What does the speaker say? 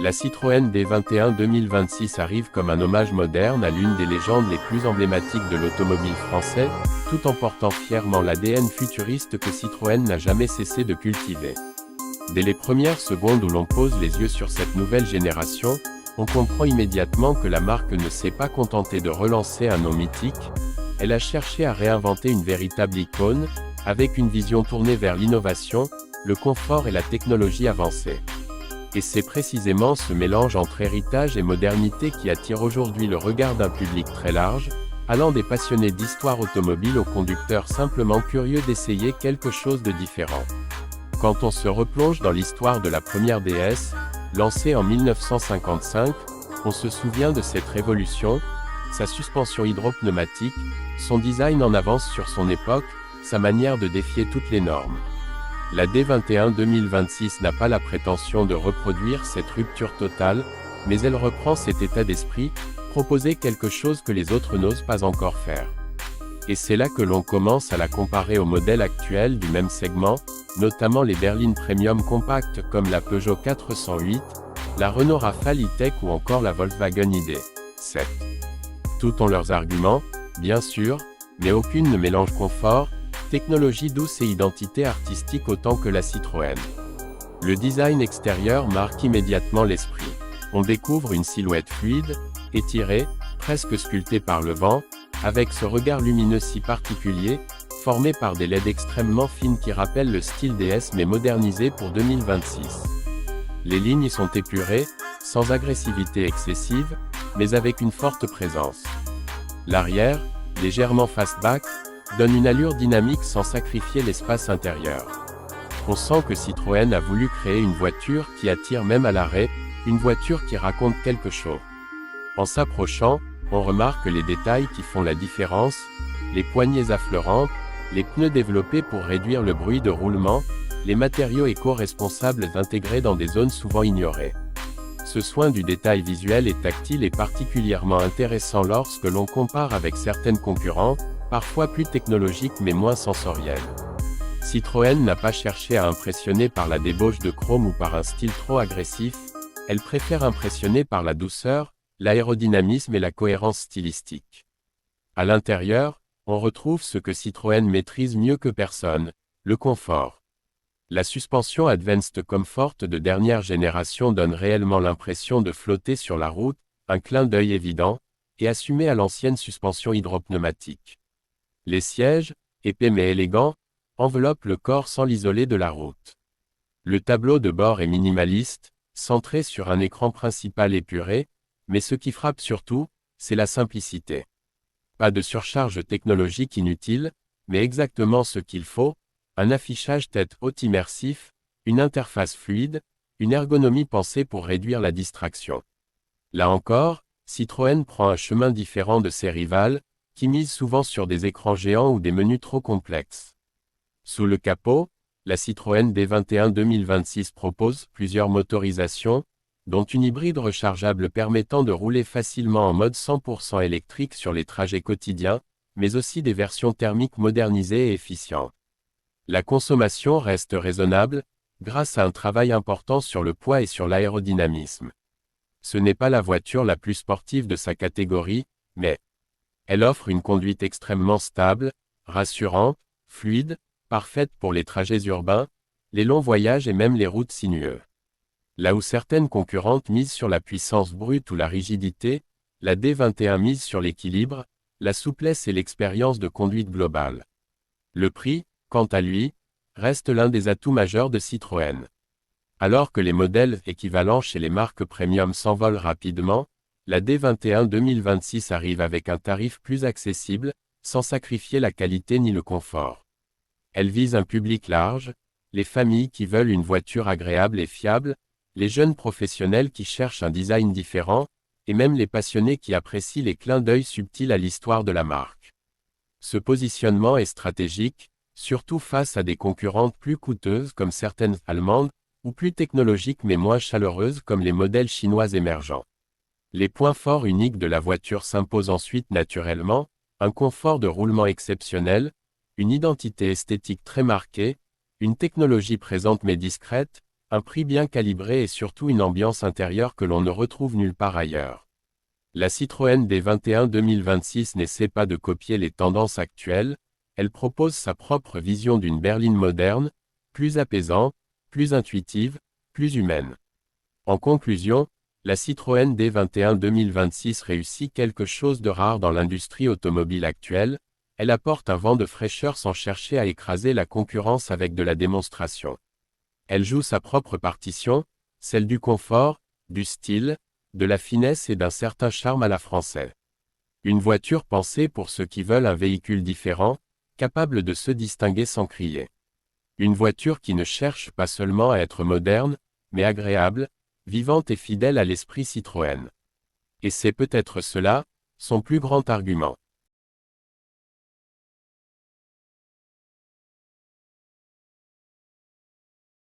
La Citroën D21 2026 arrive comme un hommage moderne à l'une des légendes les plus emblématiques de l'automobile français, tout en portant fièrement l'ADN futuriste que Citroën n'a jamais cessé de cultiver. Dès les premières secondes où l'on pose les yeux sur cette nouvelle génération, on comprend immédiatement que la marque ne s'est pas contentée de relancer un nom mythique, elle a cherché à réinventer une véritable icône, avec une vision tournée vers l'innovation, le confort et la technologie avancée. Et c'est précisément ce mélange entre héritage et modernité qui attire aujourd'hui le regard d'un public très large, allant des passionnés d'histoire automobile aux conducteurs simplement curieux d'essayer quelque chose de différent. Quand on se replonge dans l'histoire de la première DS, lancée en 1955, on se souvient de cette révolution, sa suspension hydropneumatique, son design en avance sur son époque, sa manière de défier toutes les normes. La D21 2026 n'a pas la prétention de reproduire cette rupture totale, mais elle reprend cet état d'esprit, proposer quelque chose que les autres n'osent pas encore faire. Et c'est là que l'on commence à la comparer aux modèles actuels du même segment, notamment les berlines premium compactes comme la Peugeot 408, la Renault Rafale E-Tech ou encore la Volkswagen ID.7. Tout ont leurs arguments, bien sûr, mais aucune ne mélange confort, technologie douce et identité artistique autant que la Citroën. Le design extérieur marque immédiatement l'esprit. On découvre une silhouette fluide, étirée, presque sculptée par le vent, avec ce regard lumineux si particulier, formé par des LED extrêmement fines qui rappellent le style DS mais modernisé pour 2026. Les lignes sont épurées, sans agressivité excessive, mais avec une forte présence. L'arrière, légèrement fastback, donne une allure dynamique sans sacrifier l'espace intérieur. On sent que Citroën a voulu créer une voiture qui attire même à l'arrêt, une voiture qui raconte quelque chose. En s'approchant, on remarque les détails qui font la différence, les poignées affleurantes, les pneus développés pour réduire le bruit de roulement, les matériaux éco-responsables intégrés dans des zones souvent ignorées. Ce soin du détail visuel et tactile est particulièrement intéressant lorsque l'on compare avec certaines concurrentes, parfois plus technologiques mais moins sensorielles. Citroën n'a pas cherché à impressionner par la débauche de chrome ou par un style trop agressif, elle préfère impressionner par la douceur, l'aérodynamisme et la cohérence stylistique. À l'intérieur, on retrouve ce que Citroën maîtrise mieux que personne, le confort. La suspension Advanced Comfort de dernière génération donne réellement l'impression de flotter sur la route, un clin d'œil évident, et assumé à l'ancienne suspension hydropneumatique. Les sièges, épais mais élégants, enveloppent le corps sans l'isoler de la route. Le tableau de bord est minimaliste, centré sur un écran principal épuré, mais ce qui frappe surtout, c'est la simplicité. Pas de surcharge technologique inutile, mais exactement ce qu'il faut, un affichage tête haute immersif, une interface fluide, une ergonomie pensée pour réduire la distraction. Là encore, Citroën prend un chemin différent de ses rivales, qui misent souvent sur des écrans géants ou des menus trop complexes. Sous le capot, la Citroën D21 2026 propose plusieurs motorisations, dont une hybride rechargeable permettant de rouler facilement en mode 100% électrique sur les trajets quotidiens, mais aussi des versions thermiques modernisées et efficientes. La consommation reste raisonnable, grâce à un travail important sur le poids et sur l'aérodynamisme. Ce n'est pas la voiture la plus sportive de sa catégorie, mais elle offre une conduite extrêmement stable, rassurante, fluide, parfaite pour les trajets urbains, les longs voyages et même les routes sinueuses. Là où certaines concurrentes misent sur la puissance brute ou la rigidité, la D21 mise sur l'équilibre, la souplesse et l'expérience de conduite globale. Le prix, quant à lui, reste l'un des atouts majeurs de Citroën. Alors que les modèles équivalents chez les marques premium s'envolent rapidement, la D21 2026 arrive avec un tarif plus accessible, sans sacrifier la qualité ni le confort. Elle vise un public large, les familles qui veulent une voiture agréable et fiable, les jeunes professionnels qui cherchent un design différent, et même les passionnés qui apprécient les clins d'œil subtils à l'histoire de la marque. Ce positionnement est stratégique, surtout face à des concurrentes plus coûteuses comme certaines allemandes, ou plus technologiques mais moins chaleureuses comme les modèles chinois émergents. Les points forts uniques de la voiture s'imposent ensuite naturellement, un confort de roulement exceptionnel, une identité esthétique très marquée, une technologie présente mais discrète, Un prix bien calibré et surtout une ambiance intérieure que l'on ne retrouve nulle part ailleurs. La Citroën D21 2026 n'essaie pas de copier les tendances actuelles, elle propose sa propre vision d'une berline moderne, plus apaisante, plus intuitive, plus humaine. En conclusion, la Citroën D21 2026 réussit quelque chose de rare dans l'industrie automobile actuelle, elle apporte un vent de fraîcheur sans chercher à écraser la concurrence avec de la démonstration. Elle joue sa propre partition, celle du confort, du style, de la finesse et d'un certain charme à la française. Une voiture pensée pour ceux qui veulent un véhicule différent, capable de se distinguer sans crier. Une voiture qui ne cherche pas seulement à être moderne, mais agréable, vivante et fidèle à l'esprit Citroën. Et c'est peut-être cela, son plus grand argument.